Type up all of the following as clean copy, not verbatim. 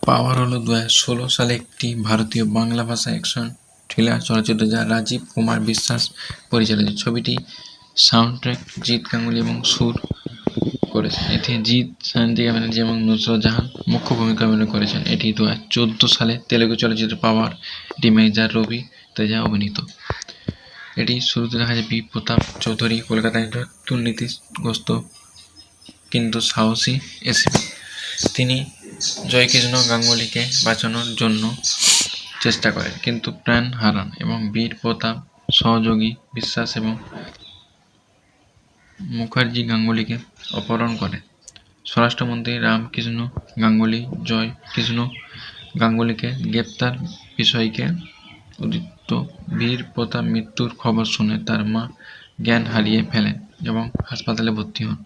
পাওয়ার হলো 2016 সালে একটি ভারতীয় বাংলা ভাষা অ্যাকশন থ্রিলার চলচ্চিত্র যা রাজীব কুমার বিশ্বাস পরিচালিত। ছবিটি সাউন্ডট্র্যাক জিৎ গাঙ্গুলি এবং সুর করেছেন। এতে জিৎ, সান্তিয়া ব্যানার্জি এবং নুসরত জাহান মুখ্য ভূমিকা অভিনয় করেছেন। এটি 2014 সালে তেলুগু চলচ্চিত্র পাওয়ার মেজর রবি তেজা অভিনীত। এটি শুরুতে দেখা যায় বি প্রতাপ চৌধুরী কলকাতায় দুর্নীতিগ্রস্ত কিন্তু সাহসী এসপি। তিনি জয়কৃষ্ণ গাঙ্গুলিকে বাঁচানোর জন্য চেষ্টা করেন কিন্তু প্রাণ হারান এবং বীর প্রতাপ সহযোগী বিশ্বাস এবং মুখার্জি গাঙ্গুলিকে অপহরণ করে। স্বরাষ্ট্রমন্ত্রী রামকৃষ্ণ গাঙ্গুলি জয়কৃষ্ণ গাঙ্গুলিকে গ্রেপ্তার বিষয়কে উদিত বীর প্রতাপ মৃত্যুর খবর শুনে তার মা জ্ঞান হারিয়ে ফেলেন এবং হাসপাতালে ভর্তি হন।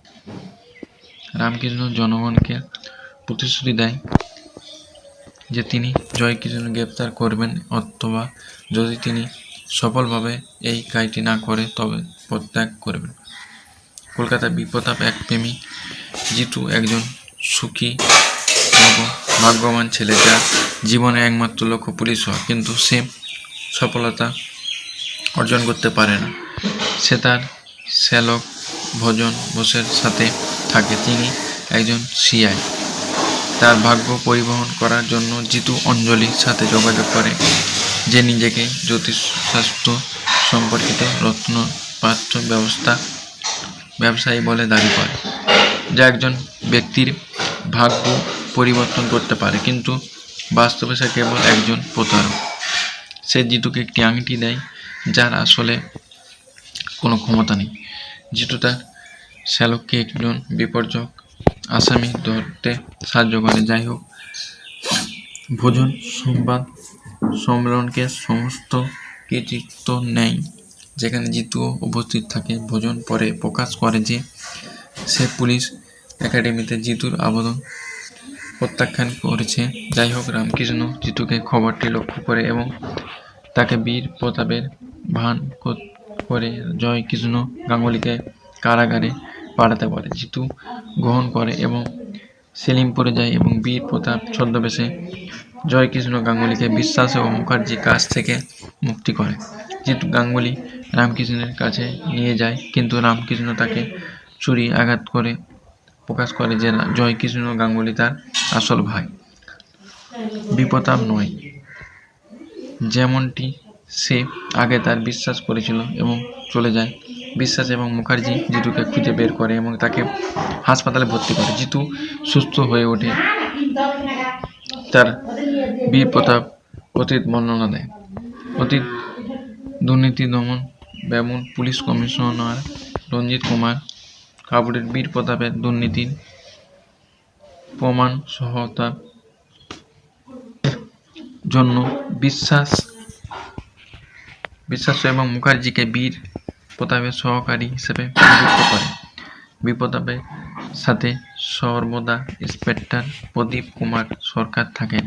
রামকৃষ্ণ জনগণকে প্রতিশ্রুতি দেয় যে তিনি জয়কৃষ্ণ গ্রেপ্তার করবেন অথবা যদি তিনি সফলভাবে এই কাজটি না করে তবে পদত্যাগ করবেন। কলকাতা বি প্রতাপ এক প্রেমী জিতু একজন সুখী ভাগ্যবান ছেলে যার জীবনে একমাত্র লক্ষ্য পুলিশ হওয়া, কিন্তু সে সফলতা অর্জন করতে পারে না। সে তার শ্যালক ভজন বোসের সাথে থাকে, তিনি একজন সিআই। তার ভাগ্য পরিবহন করার জন্য জিতু অঞ্জলির সাথে যোগাযোগ করে, যে নিজেকে জ্যোতিষশাস্ত্র সম্পর্কিত রত্নপাত্র ব্যবসায়ী বলে দাবি করে, যা একজন ব্যক্তির ভাগ্য পরিবর্তন করতে পারে, কিন্তু বাস্তবে সে কেবল একজন প্রতারক। সে জিতুকে একটি আংটি দেয় যার আসলে কোনো ক্ষমতা নেই। জিতু তার শ্যালককে একজন বিপর্যয় আসামি ধরতে সাহায্য করে। যাই হোক, ভোজন সংবাদ সম্মেলনকে সমস্ত কৃতিত্ব নেয়, যেখানে জিতুও উপস্থিত থাকে। ভোজন পরে প্রকাশ করে যে সে পুলিশ একাডেমিতে জিতুর আবেদন প্রত্যাখ্যান করেছে। যাই হোক, রামকৃষ্ণ জিতুকে খবরটি লক্ষ্য করে এবং তাকে বীর প্রতাপের ভান করে জয়কৃষ্ণ গাঙ্গুলিকে কারাগারে পাঠাতে বলে। জিতু গ্রহণ করে এবং সেলিমপুরে যায় এবং বীর প্রতাপ ছদ্মবেশে জয়কৃষ্ণ গাঙ্গুলিকে বিশ্বাস ও মুখার্জির কাছ থেকে মুক্তি করে। জিতু গাঙ্গুলি রামকৃষ্ণের কাছে নিয়ে যায়, কিন্তু রামকৃষ্ণ তাকে ছুরি আঘাত করে প্রকাশ করে যে জয়কৃষ্ণ গাঙ্গুলি তার আসল ভাই, বীর প্রতাপ নয়, যেমনটি সে আগে তার বিশ্বাস করেছিল, এবং চলে যায়। বিশ্বাস এবং মুখার্জি জিতুকে খুঁজে বের করে এবং তাকে হাসপাতালে ভর্তি করে। জিতু সুস্থ হয়ে ওঠে তার বীর প্রতাপ অতীত বর্ণনা দেয়। অতীত দুর্নীতি দমন ব্যবন পুলিশ কমিশনার রঞ্জিত কুমার কাপুরের বীর প্রতাপের দুর্নীতির প্রমাণ সহায়তার জন্য বিশ্বাস এবং মুখার্জিকে বীর প্রতাপের সহকারী হিসেবে নিযুক্ত করে। বীর প্রতাপের সাথে সর্বদা ইন্সপেক্টর প্রদীপ কুমার সরকার থাকেন,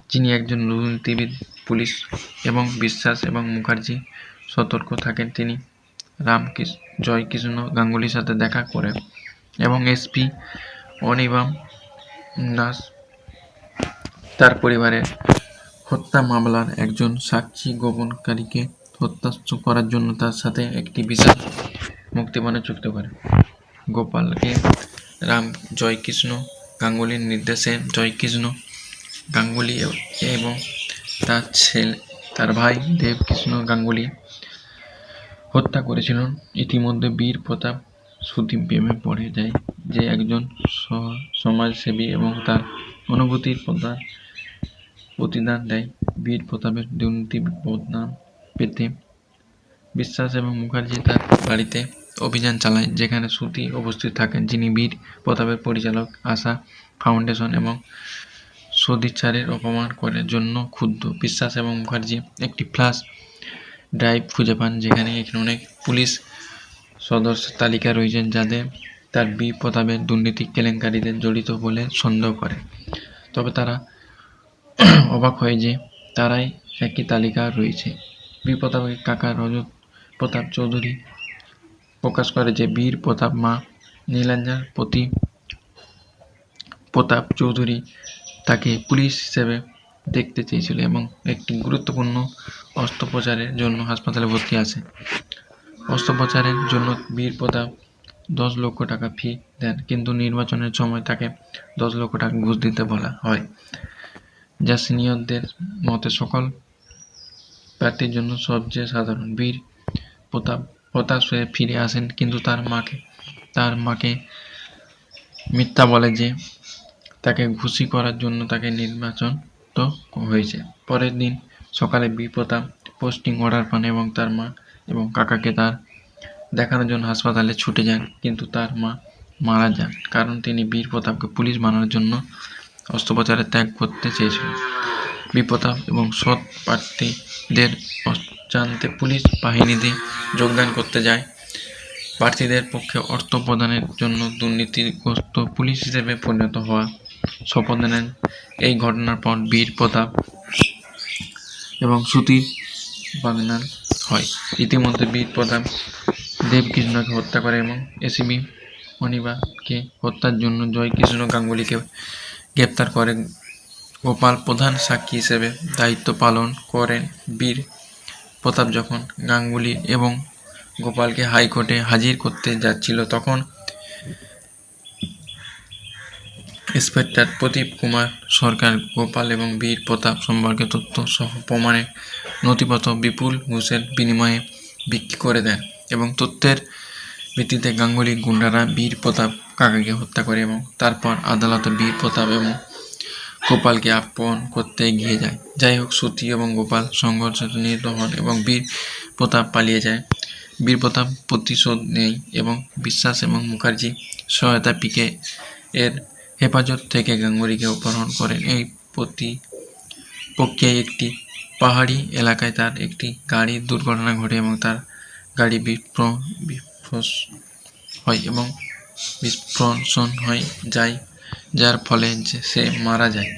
যিনি একজন দুর্নীতিবিদ। পুলিশ এবং বিশ্বাস এবং মুখার্জি সতর্ক থাকেন। তিনি জয়কৃষ্ণ গাঙ্গুলির সাথে দেখা করে এবং এসপি অনিবাম দাস তার পরিবারের হত্যা মামলার একজন সাক্ষী গোপনকারীকে হত্যা করার জন্য তার সাথে একটি বিশাল মুক্তিপণের চুক্তি করে। গোপালকে জয়কৃষ্ণ গাঙ্গুলির নির্দেশে জয়কৃষ্ণ গাঙ্গুলি এবং তার ভাই দেবকৃষ্ণ গাঙ্গুলি হত্যা করেছিলেন। ইতিমধ্যে বীর প্রতাপ শ্রুতি প্রেমে পড়ে যায়, যে একজন সমাজসেবী, এবং তার অনুভূতির প্রতিদান দেয়। বীর প্রতাপের দুর্নীতি বদনাম পেতে বিশ্বাস এবং মুখার্জি তার বাড়িতে অভিযান চালায়, যেখানে শ্রুতি উপস্থিত থাকেন, যিনি বীর প্রতাপের পরিচালক আশা ফাউন্ডেশন এবং সদিচ্ছারের অপমান করার জন্য ক্ষুব্ধ। বিশ্বাস এবং মুখার্জি একটি ফ্ল্যাশ ড্রাইভ খুঁজে পান, যেখানে অনেক পুলিশ সদস্যের তালিকা রয়েছেন যাদের তার বীর প্রতাপের দুর্নীতি কেলেঙ্কারিতে জড়িত বলে সন্দেহ করে। তবে তারা অবাক হয় যে তারাই একই তালিকা রয়েছে। বীর প্রতাপের কাকা রজত প্রতাপ চৌধুরী প্রকাশ করে যে বীর প্রতাপ মা নীলাঞ্জার প্রতাপ চৌধুরী তাকে পুলিশ হিসেবে দেখতে চেয়েছিল এবং একটি গুরুত্বপূর্ণ অস্ত্রোপচারের জন্য হাসপাতালে ভর্তি আছে। অস্ত্রোপচারের জন্য বীর প্রতাপ 10 লক্ষ টাকা ফি দেন, কিন্তু নির্বাচনের সময় তাকে 10 লক্ষ টাকা ঘুষ দিতে বলা হয়, যা সিনিয়রদের মতে সকল প্রার্থীর জন্য সবচেয়ে সাধারণ। বীর প্রতাপ হতাশ হয়ে ফিরে আসেন, কিন্তু তার মাকে মিথ্যা বলে যে তাকে খুশি করার জন্য তাকে নির্বাচিত হয়েছে। পরের দিন সকালে বীর প্রতাপ পোস্টিং অর্ডার পান এবং তার মা এবং কাকাকে তার দেখানোর জন্য হাসপাতালে ছুটে যান, কিন্তু তার মা মারা যান কারণ তিনি বীর প্রতাপকে পুলিশ বানানোর জন্য অস্ত্রোপচারে ত্যাগ করতে চেয়েছিলেন। বীর প্রতাপ এবং সৎ প্রার্থীদের জানতে পুলিশ বাহিনীতে যোগদান করতে যায়। প্রার্থীদের পক্ষে অর্থ প্রদানের জন্য দুর্নীতিগ্রস্ত পুলিশ হিসেবে পরিণত হওয়া শপথ নেন। এই ঘটনার পর বীর প্রতাপ এবং সুধীর বাগনান হয়। ইতিমধ্যে বীর প্রতাপ দেবকৃষ্ণকে হত্যা করে এবং এসিবি অনিবাকে হত্যার জন্য জয়কৃষ্ণ গাঙ্গুলিকে গ্রেপ্তার করে। গোপাল প্রধান সাক্ষী হিসেবে দায়িত্ব পালন করেন। বীর প্রতাপ যখন গাঙ্গুলি এবং গোপালকে হাইকোর্টে হাজির করতে যাচ্ছিল, তখন ইন্সপেক্টর প্রদীপ কুমার সরকার গোপাল এবং বীর প্রতাপ সম্পর্কে তথ্য সহ প্রমাণের নথিপত্র বিপুল ঘুষের বিনিময়ে বিক্রি করে দেন এবং তথ্যের ভিত্তিতে গাঙ্গুলি গুন্ডারা বীর প্রতাপ কাকাকে হত্যা করে এবং তারপর আদালতে বীর প্রতাপ এবং গোপালকে আপন করতে এগিয়ে যায়। যাই হোক, শ্রুতি এবং গোপাল সংঘর্ষে নিহত হন এবং বীর প্রতাপ পালিয়ে যায়। বীর প্রতাপ প্রতিশোধ নেয় এবং বিশ্বাস এবং মুখার্জি সহায়তা পিকে এর হেফাজত থেকে গাঙ্গুলিকে অপহরণ করেন। এই প্রক্রিয়ায় একটি পাহাড়ি এলাকায় তার একটি গাড়ির দুর্ঘটনা ঘটে এবং তার গাড়ি বিস্ফোরণ হয় এবং বিস্ফোরণ হয়ে যায়, যার ফলে সে মারা যায়।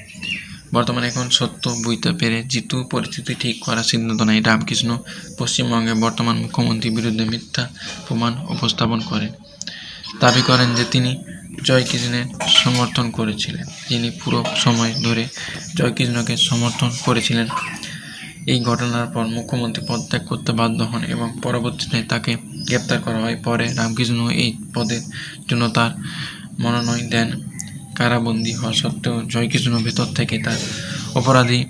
বর্তমানে এখন সত্য বুঝতে পেরে জিতু পরিস্থিতি ঠিক করার সিদ্ধান্ত নেয়। রামকৃষ্ণ পশ্চিমবঙ্গের বর্তমান মুখ্যমন্ত্রীর বিরুদ্ধে মিথ্যা প্রমাণ উপস্থাপন করেন, দাবি করেন যে তিনি জয়কৃষ্ণের সমর্থন করেছিলেন। তিনি পুরো সময় ধরে জয়কৃষ্ণকে সমর্থন করেছিলেন। এই ঘটনার পর মুখ্যমন্ত্রী পদত্যাগ করতে বাধ্য হন এবং পরবর্তীতে তাকে গ্রেপ্তার করা হয়। পরে রামকৃষ্ণ এই পদের জন্য তার মনোনয়ন দেন। কারাবন্দী হওয়া সত্ত্বেও জয়কৃষ্ণ ভেতর থেকে তার অপরাধী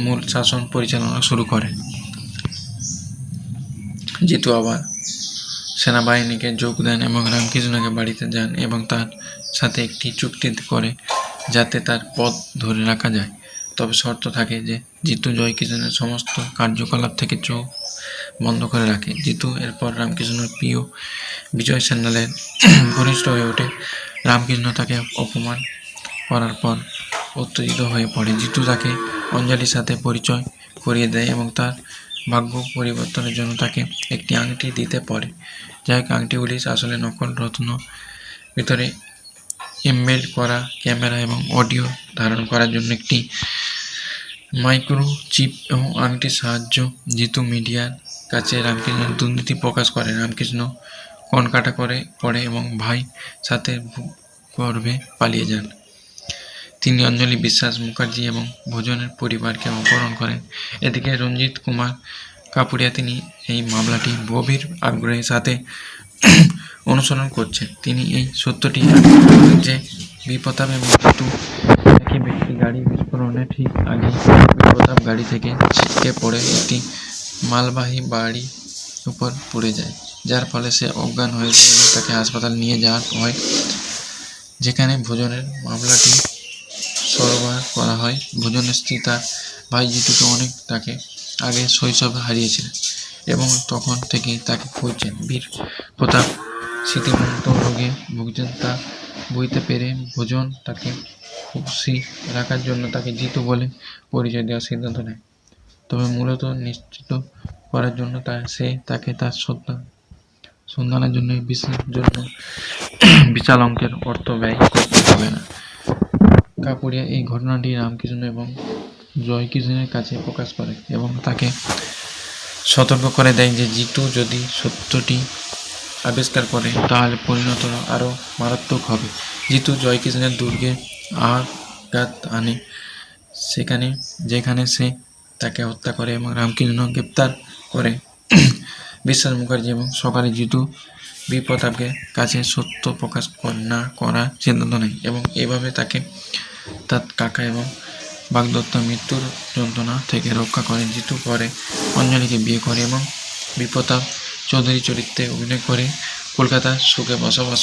মূল শাসন পরিচালনা শুরু করেন। জিতু আবার সেনাবাহিনীকে যোগ দেন এবং রামকৃষ্ণকে বাড়িতে যান এবং তার সাথে একটি চুক্তি করে যাতে তার পদ ধরে রাখা যায়। তবে শর্ত থাকে যে জিতু জয়কৃষ্ণের সমস্ত কার্যকলাপ থেকে চোখ বন্ধ করে রাখে। জিতু এরপর রামকৃষ্ণের প্রিয় বিজয় সান্যালের ঘনিষ্ঠ হয়ে ওঠে। রামকৃষ্ণ তাকে অপমান করার পর উত্তেজিত হয়ে পড়ে। জিতু তাকে অঞ্জলির সাথে পরিচয় করিয়ে দেয় এবং তার ভাগ্য পরিবর্তনের জন্য তাকে একটি আংটি দিতে পারে। যাই হোক, আংটিগুলি আসলে নকল রত্ন, ভিতরে এমবেড করা ক্যামেরা এবং অডিও ধারণ করার জন্য একটি মাইক্রোচিপ এবং আংটির সাহায্য। জিতু মিডিয়ার কাছে রামকৃষ্ণের দুর্নীতি প্রকাশ করে। রামকৃষ্ণ কনকাটা করে পড়ে এবং ভাই সাথে গর্ভে পালিয়ে যান। তিনি অঞ্জলি বিশ্বাস মুখার্জি এবং ভোজনের পরিবারকে অপহরণ করেন। এদিকে রঞ্জিত কুমার কাপুরিয়া তিনি এই মামলাটি গভীর আগ্রহের সাথে অনুসরণ করছেন। তিনি এই সত্যটি যে বীর প্রতাপ এবং জিতু একই ব্যক্তি। গাড়ি বিস্ফোরণের ঠিক আগে বীর প্রতাপ গাড়ি থেকে ছিটকে পড়ে একটি মালবাহী বাড়ির উপর পড়ে যায়, যার ফলে সে অজ্ঞান হয়ে যায় এবং তাকে হাসপাতালে নিয়ে যাওয়া হয়, যেখানে ভোজনের মামলাটি সরবরাহ করা হয়। ভোজনের স্ত্রী তার ভাই জিতুকে অনেক তাকে আগে শৈশবে হারিয়েছিলেন এবং তখন থেকেই তাকে খুঁজছেন। বীর প্রতাপ স্মৃতিমন্ত রোগে ভুগছেন তা বুঝতে পেরে ভোজন তাকে খুশি রাখার জন্য তাকে জিতু বলে পরিচয় দেওয়ার সিদ্ধান্ত নেয়। তবে মূলত নিশ্চিত করার জন্য সে তাকে তার সন্ধানের জন্য বিশাল অঙ্কের অর্থ ব্যয় করতে হবে না। কাপুরিয়া এই ঘটনাটি রামকৃষ্ণ এবং জয়কৃষ্ণের কাছে প্রকাশ করে এবং তাকে সতর্ক করে দেয় যে জিতু যদি সত্যটি আবিষ্কার করে তাহলে পরিণত আরও মারাত্মক হবে। জিতু জয়কৃষ্ণের দুর্গে আঘাত আনে যেখানে সে তাকে হত্যা করে এবং রামকৃষ্ণ গ্রেপ্তার করে। বিশ্বাস মুখার্জি এবং সকালে জিতু বি প্রতাপকে কাছে সত্য প্রকাশ না করার সিদ্ধান্ত নেয় এবং এইভাবে তাকে তার কাকা এবং বাগদত্ত মৃত্যুর যন্ত্রণা থেকে রক্ষা করে। জিতু পরে অঞ্জলিকে বিয়ে করে এবং বি প্রতাপ চৌধুরী চরিত্রে অভিনয় করে কলকাতার সুখে বসবাস